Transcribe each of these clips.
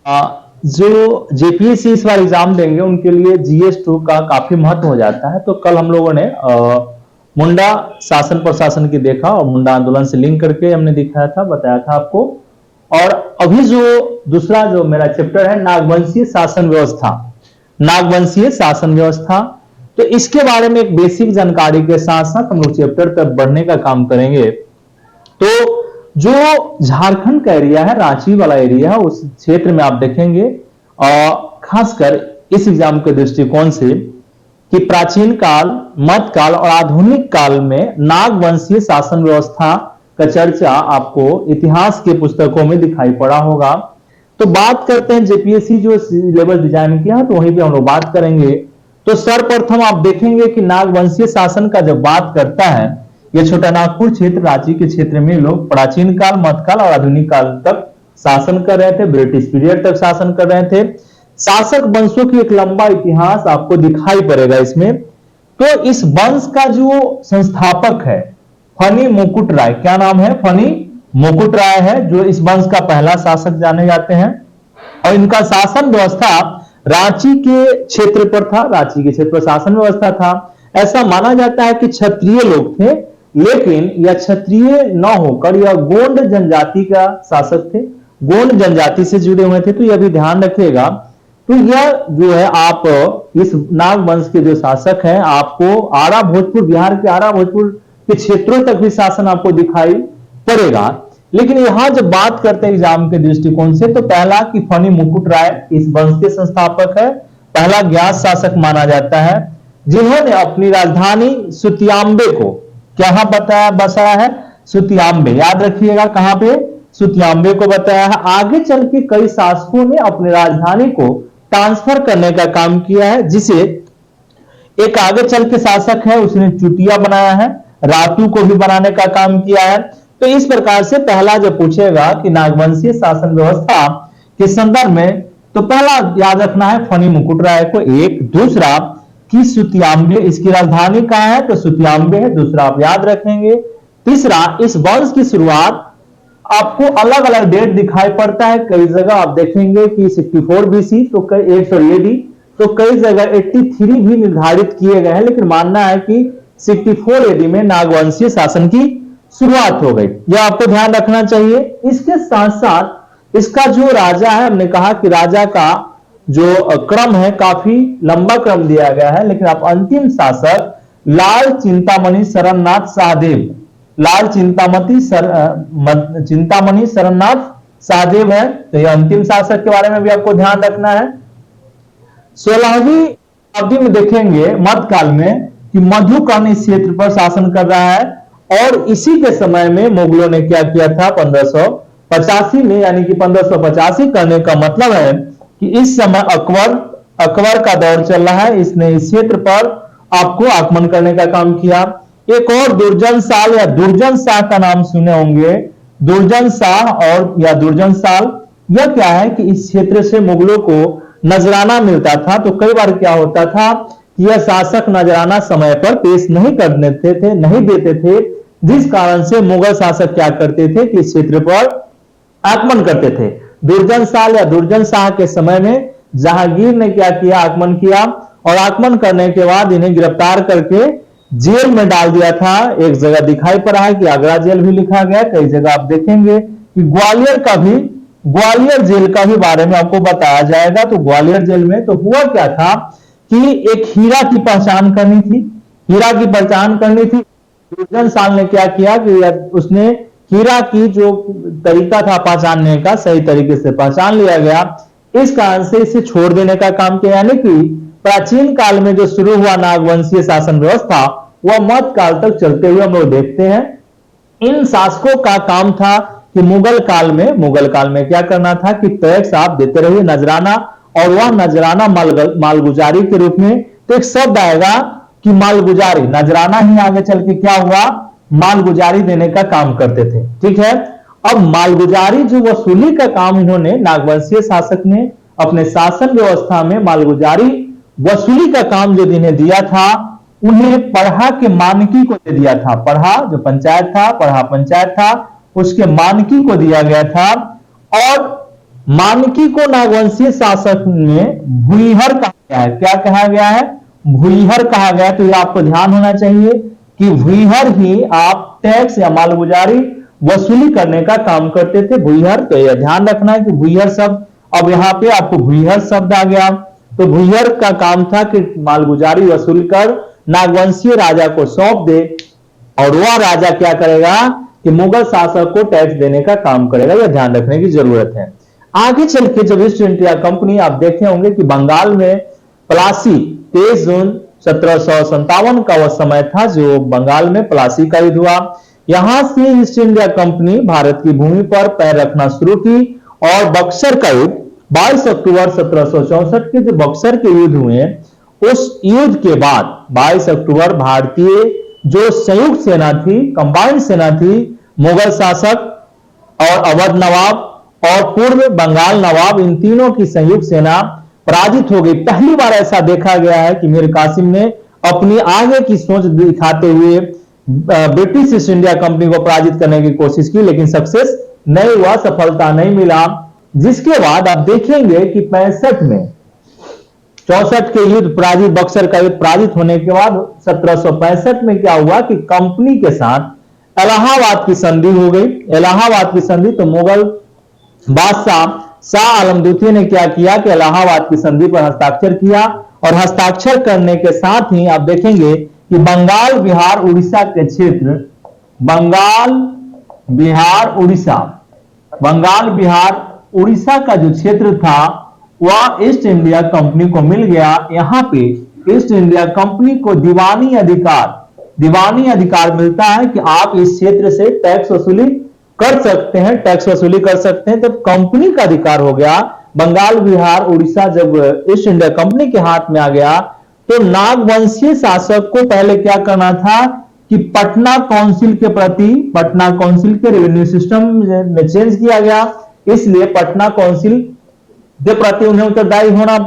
जो जेपीएससी इस बार एग्जाम देंगे उनके लिए जीएस 2 का काफी महत्व हो जाता है। तो कल हम लोगों ने मुंडा शासन प्रशासन की देखा और मुंडा आंदोलन से लिंक करके हमने दिखाया था, बताया था आपको। और अभी जो दूसरा जो मेरा चैप्टर है नागवंशीय शासन व्यवस्था, नागवंशीय शासन व्यवस्था, तो इसके बारे में एक बेसिक जानकारी के साथ साथ हम लोग चैप्टर तक बढ़ने का काम करेंगे। तो जो झारखंड का एरिया है, रांची वाला एरिया है, उस क्षेत्र में आप देखेंगे खासकर इस एग्जाम के दृष्टिकोण से कि प्राचीन काल, मध्यकाल और आधुनिक काल में नागवंशीय शासन व्यवस्था का चर्चा आपको इतिहास के पुस्तकों में दिखाई पड़ा होगा। तो बात करते हैं जेपीएससी जो सिलेबस डिजाइन किया तो वहीं पे हम लोग बात करेंगे। तो सर्वप्रथम आप देखेंगे कि नागवंशीय शासन का जब बात करता है, यह छोटा नागपुर क्षेत्र, रांची के क्षेत्र में लोग प्राचीन काल, मध्यकाल और आधुनिक काल तक शासन कर रहे थे, ब्रिटिश पीरियड तक शासन कर रहे थे। शासक वंशों की एक लंबा इतिहास आपको दिखाई पड़ेगा इसमें। तो इस वंश का जो संस्थापक है फनी मुकुट राय, क्या नाम है? फनी मुकुट राय है जो इस वंश का पहला शासक जाने जाते हैं। और इनका शासन व्यवस्था रांची के क्षेत्र पर था, रांची के क्षेत्र पर शासन व्यवस्था था। ऐसा माना जाता है कि क्षत्रिय लोग थे, लेकिन यह क्षत्रिय न होकर यह गोंड जनजाति का शासक थे, गोंड जनजाति से जुड़े हुए थे। तो यह भी ध्यान रखिएगा। तो यह जो है आप इस नागवंश के जो शासक हैं, आपको आरा भोजपुर, बिहार के आरा भोजपुर के क्षेत्रों तक भी शासन आपको दिखाई पड़ेगा। लेकिन यहां जब बात करते हैं एग्जाम के दृष्टिकोण से, तो पहला कि फनी मुकुट राय इस वंश के संस्थापक है, पहला ज्ञात शासक माना जाता है, जिन्होंने अपनी राजधानी सुतियाम्बे को क्या बताया, बसाया है? सुतियाम्बे, याद रखिएगा कहां पे? सुतियाम्बे को बताया है। आगे चल के कई शासकों ने अपनी राजधानी को ट्रांसफर करने का काम किया है, जिसे एक आगे चल के शासक है उसने चुटिया बनाया है, रातू को भी बनाने का काम किया है। तो इस प्रकार से पहला जब पूछेगा कि नागवंशीय शासन व्यवस्था के संदर्भ में, तो पहला याद रखना है फनी मुकुट राय को। एक दूसरा कि सुतियाम्बे, इसकी राजधानी कहां है? तो सुतियाम्बे है, दूसरा आप याद रखेंगे। तीसरा, इस वंश की शुरुआत आपको अलग अलग डेट दिखाई पड़ता है, कई जगह आप देखेंगे कि 64 बीसी, तो कई 100 एडी, तो कई जगह 83 भी निर्धारित किए गए हैं, लेकिन मानना है कि 64 एडी में नागवंशीय शासन की शुरुआत हो गई। यह आपको ध्यान रखना चाहिए। इसके साथ साथ इसका जो राजा है, हमने कहा कि राजा का जो क्रम है काफी लंबा क्रम दिया गया है, लेकिन आप अंतिम शासक लाल चिंतामणि शरणनाथ शाहदेव, लाल चिंतामणि शरणनाथ शाहदेव है। तो यह अंतिम शासक के बारे में भी आपको ध्यान रखना है। 16वीं शताब्दी में देखेंगे मध्यकाल में कि मधुकर्ण इस क्षेत्र पर शासन कर रहा है, और इसी के समय में मुगलों ने क्या किया था? 1585 में, यानी कि 1585 करने का मतलब है कि इस समय अकबर का दौर चल रहा है, इसने इस क्षेत्र पर आपको आक्रमण करने का काम किया। एक और दुर्जन साल या दुर्जन शाह का नाम सुने होंगे, दुर्जन शाह और या दुर्जन साल। यह क्या है कि इस क्षेत्र से मुगलों को नजराना मिलता था। तो कई बार क्या होता था कि यह शासक नजराना समय पर पेश नहीं कर देते थे, नहीं देते थे, जिस कारण से मुगल शासक क्या करते थे कि इस क्षेत्र पर आक्रमण करते थे। दुर्जन साल या दुर्जन शाह के समय में जहांगीर ने क्या किया? आक्रमण किया, और आक्रमण करने के बाद इन्हें गिरफ्तार करके जेल में डाल दिया था। एक जगह दिखाई पड़ा है कि आगरा जेल भी लिखा गया, कई जगह आप देखेंगे कि ग्वालियर जेल का भी बारे में आपको बताया जाएगा। तो ग्वालियर जेल में तो हुआ क्या था कि एक हीरा की पहचान करनी थी, हीरा की पहचान करनी थी। दुर्जन साल ने क्या किया कि उसने हीरा की जो तरीका था पहचानने का, सही तरीके से पहचान लिया गया, इस कारण से इसे छोड़ देने का काम किया। यानी कि प्राचीन काल में जो शुरू हुआ नागवंशीय शासन व्यवस्था, वह मध्यकाल तक चलते हुए हम लोग देखते हैं। इन शासकों का काम था कि मुगल काल में क्या करना था कि टैक्स आप देते रहिए, नजराना, और वह नजराना मालगुजारी के रूप में। तो एक शब्द आएगा कि मालगुजारी, नजराना ही आगे चल के क्या हुआ? मालगुजारी देने का काम करते थे। ठीक है। अब मालगुजारी जो वसूली का काम इन्होंने, नागवंशीय शासक ने अपने शासन व्यवस्था में मालगुजारी वसूली का काम जो इन्हें दिया था, उन्हें पढ़ा के मानकी को दे दिया था। पढ़ा जो पंचायत था, पढ़ा पंचायत था, उसके मानकी को दिया गया था। और मानकी को नागवंशीय शासक में भूईहर कहा गया है। क्या कहा गया है? भूईहर कहा गया। तो ये आपको ध्यान होना चाहिए कि भूईहर ही आप टैक्स या मालगुजारी वसूली करने का काम करते थे, भूईहर। तो यह ध्यान रखना है कि भूईहर शब्द, अब यहां पे आपको भूईहर शब्द आ गया। तो भूईहर का काम था कि मालगुजारी वसूल कर नागवंशीय राजा को सौंप दे, और वह राजा क्या करेगा कि मुगल शासक को टैक्स देने का काम करेगा। यह ध्यान रखने की जरूरत है। आगे चल के जब ईस्ट इंडिया कंपनी, आप देखे होंगे कि बंगाल में प्लासी 23 जून 1757 का वह समय था जो बंगाल में प्लासी का युद्ध हुआ। यहां से ईस्ट इंडिया कंपनी भारत की भूमि पर पैर रखना शुरू की, और बक्सर का युद्ध 22 अक्टूबर 1764 के जो बक्सर के युद्ध हुए, उस युद्ध के बाद 22 अक्टूबर भारतीय जो संयुक्त सेना थी, कंबाइंड सेना थी, मुगल शासक और अवध नवाब और पूर्व बंगाल नवाब, इन तीनों की संयुक्त सेना पराजित हो गई। पहली बार ऐसा देखा गया है कि मीर कासिम ने अपनी आगे की सोच दिखाते हुए ब्रिटिश ईस्ट इंडिया कंपनी को पराजित करने की कोशिश की, लेकिन सक्सेस नहीं हुआ, सफलता नहीं मिला। जिसके बाद आप देखेंगे कि 65 में 64 के युद्ध पराजित, बक्सर का युद्ध पराजित होने के बाद 1765 में क्या हुआ कि कंपनी के साथ इलाहाबाद की संधि हो गई। इलाहाबाद की संधि, तो मुगल बादशाह शाह आलम द्वितीय ने क्या किया कि इलाहाबाद की संधि पर हस्ताक्षर किया, और हस्ताक्षर करने के साथ ही आप देखेंगे कि बंगाल बिहार उड़ीसा के क्षेत्र, बंगाल बिहार उड़ीसा, बंगाल बिहार उड़ीसा का जो क्षेत्र था वह ईस्ट इंडिया कंपनी को मिल गया। यहां पे ईस्ट इंडिया कंपनी को दीवानी अधिकार मिलता है कि आप इस क्षेत्र से टैक्स वसूली कर सकते हैं, टैक्स वसूली कर सकते हैं। तब कंपनी का अधिकार हो गया। बंगाल बिहार उड़ीसा जब ईस्ट इंडिया कंपनी के हाथ में आ गया, तो नागवंशीय शासक को पहले क्या करना था कि पटना काउंसिल के प्रति, पटना काउंसिल के रेवेन्यू सिस्टम में चेंज किया गया, इसलिए पटना काउंसिल के प्रति उन्हें उत्तरदायी होना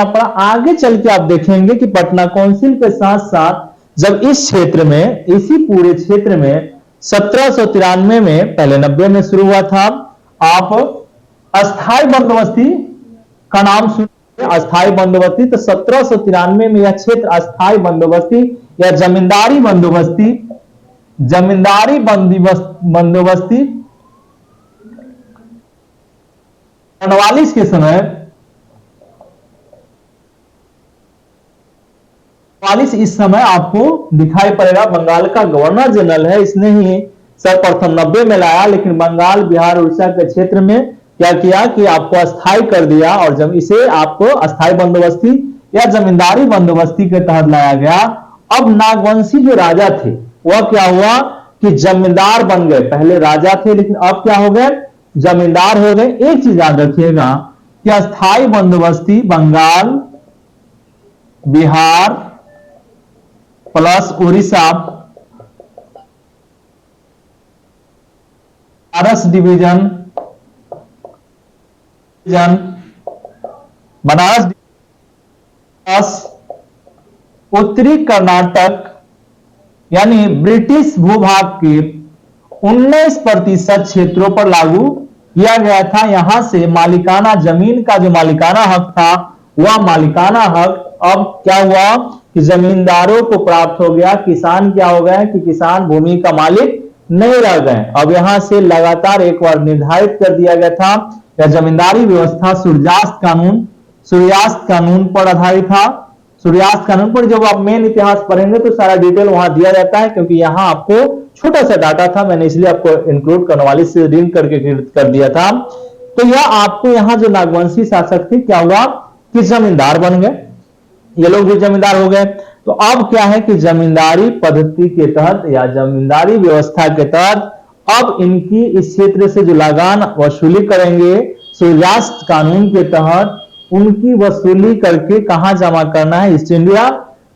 पड़ा। आगे चल के आप देखेंगे कि पटना काउंसिल के साथ साथ जब इस क्षेत्र में, इसी पूरे क्षेत्र में 1793 में, पहले 90 में शुरू हुआ था, आप अस्थाई बंदोबस्ती का नाम सुनिए, अस्थाई बंदोबस्ती। तो 1793 में यह क्षेत्र अस्थाई बंदोबस्ती या जमींदारी बंदोबस्ती 1949 के समय, 1949 इस समय आपको दिखाई पड़ेगा। बंगाल का गवर्नर जनरल है, इसने ही सर्वप्रथम 90 में लाया, लेकिन बंगाल बिहार उड़ीसा के क्षेत्र में क्या किया कि आपको अस्थाई कर दिया, और जब इसे आपको अस्थाई बंदोबस्ती या जमींदारी बंदोबस्ती के तहत लाया गया। अब नागवंशी जो राजा थे वह क्या हुआ कि जमींदार बन गए। पहले राजा थे लेकिन अब क्या हो गए, जमींदार हो गए। एक चीज याद रखिएगा कि अस्थाई बंदोबस्ती बंगाल बिहार प्लस उड़ीसा, बनारस डिवीजन, बनारस उत्तरी कर्नाटक यानी ब्रिटिश भूभाग के 19% क्षेत्रों पर लागू किया गया था। यहां से मालिकाना जमीन का जो मालिकाना हक था, वह मालिकाना हक अब क्या हुआ कि जमींदारों को प्राप्त हो गया। किसान क्या हो गए कि किसान भूमि का मालिक नहीं रह गए। अब यहां से लगातार एक बार निर्धारित कर दिया गया था, यह जमींदारी व्यवस्था सूर्यास्त कानून पर आधारित था। सूर्यास्त कानून पर जब आप मेन इतिहास पढ़ेंगे तो सारा डिटेल वहां दिया जाता है, क्योंकि यहां आपको छोटा सा डाटा था, मैंने इसलिए आपको इंक्लूड करने से लिंक करके कर दिया था। तो यह आपको यहां जो नागवंशी शासक थे क्या हुआ कि जमींदार बन गए, ये लोग भी जमींदार हो गए। तो अब क्या है कि जमींदारी पद्धति के तहत या जमींदारी व्यवस्था के तहत अब इनकी इस क्षेत्र से जो लगान वसूली करेंगे, सूर्यास्त कानून के तहत उनकी वसूली करके कहां जमा करना है, ईस्ट इंडिया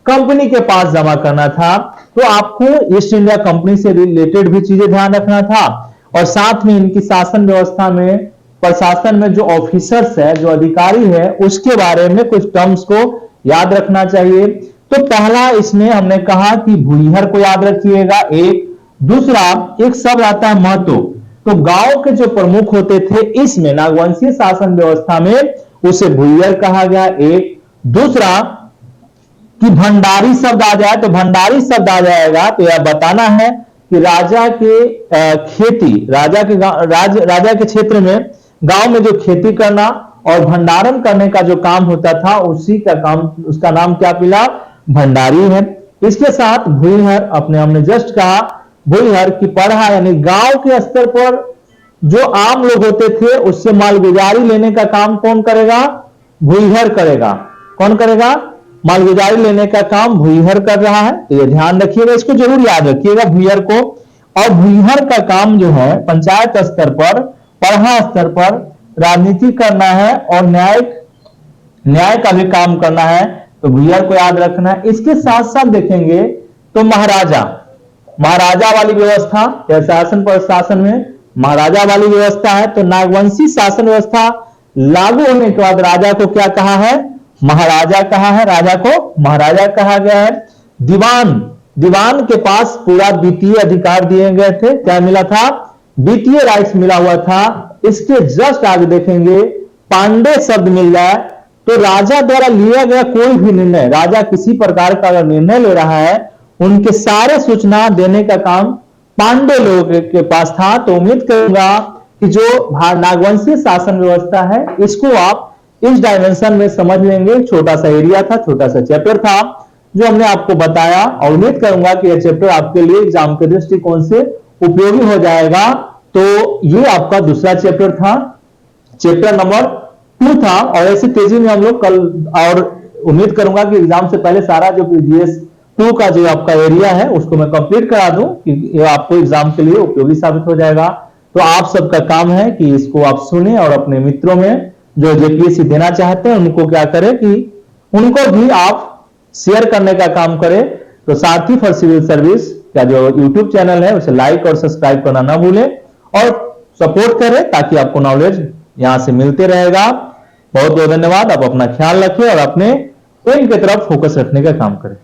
कंपनी के पास जमा करना था। तो आपको ईस्ट इंडिया कंपनी से रिलेटेड भी चीजें ध्यान रखना था, और साथ में इनकी शासन व्यवस्था में, प्रशासन में जो ऑफिसर्स है, जो अधिकारी है, उसके बारे में कुछ टर्म्स को याद रखना चाहिए। तो पहला इसमें हमने कहा कि भूईहर को याद रखिएगा। एक दूसरा एक शब्द आता है महतो। तो गांव के जो प्रमुख होते थे इसमें नागवंशीय शासन व्यवस्था में उसे भुइयर कहा गया। एक दूसरा कि भंडारी शब्द आ जाए, तो भंडारी शब्द आ जाएगा तो यह बताना है कि राजा के खेती, राजा के क्षेत्र में, गांव में जो खेती करना और भंडारण करने का जो काम होता था उसी का काम, उसका नाम क्या मिला, भंडारी है। इसके साथ भूइहर, अपने हमने जस्ट कहा भूइहर की पढ़ा, यानी गांव के स्तर पर जो आम लोग होते थे उससे मालगुजारी लेने का काम कौन करेगा, भूइहर करेगा। कौन करेगा, मालगुजारी लेने का काम भूइहर कर रहा है। तो ये ध्यान रखिएगा, इसको जरूर याद रखिएगा भूइहर को। और भूइहर का काम जो है पंचायत स्तर पर, पढ़ा स्तर पर राजनीति करना है और न्याय का भी काम करना है, तो भूइहर को याद रखना है। इसके साथ साथ देखेंगे तो महाराजा वाली व्यवस्था या शासन प्रशासन में महाराजा वाली व्यवस्था है। तो नागवंशी शासन व्यवस्था लागू होने के बाद राजा को क्या कहा है, महाराजा कहा है, राजा को महाराजा कहा गया है। दीवान के पास पूरा वित्तीय अधिकार दिए गए थे। क्या मिला था, वित्तीय राइट्स मिला हुआ था। इसके जस्ट आगे देखेंगे पांडे शब्द मिल जाए तो राजा द्वारा लिया गया कोई भी निर्णय, राजा किसी प्रकार का अगर निर्णय ले रहा है उनके सारे सूचना देने का काम पांडे लोगों के पास था। तो उम्मीद करूंगा कि जो नागवंशीय शासन व्यवस्था है इसको आप इस डायमेंशन में समझ लेंगे। छोटा सा एरिया था, छोटा सा चैप्टर था जो हमने आपको बताया, और उम्मीद करूंगा कि यह चैप्टर आपके लिए एग्जाम के दृष्टिकोण से उपयोगी हो जाएगा। तो ये आपका दूसरा चैप्टर था, चैप्टर नंबर 2 था। और ऐसी तेजी में हम लोग कल, और उम्मीद करूंगा कि एग्जाम से पहले सारा जो जीएस 2 का जो आपका एरिया है उसको मैं कंप्लीट करा दूं कि ये आपको एग्जाम के लिए उपयोगी साबित हो जाएगा। तो आप सबका काम है कि इसको आप सुने और अपने मित्रों में जो जेपीएससी देना चाहते हैं उनको क्या करें कि उनको भी आप शेयर करने का काम करें। तो सारथी फॉर सिविल सर्विस का जो यूट्यूब चैनल है उसे लाइक और सब्सक्राइब करना ना भूलें और सपोर्ट करें ताकि आपको नॉलेज यहां से मिलते रहेगा। बहुत बहुत धन्यवाद। आप अपना ख्याल रखें और अपने एम की तरफ फोकस रखने का काम करें।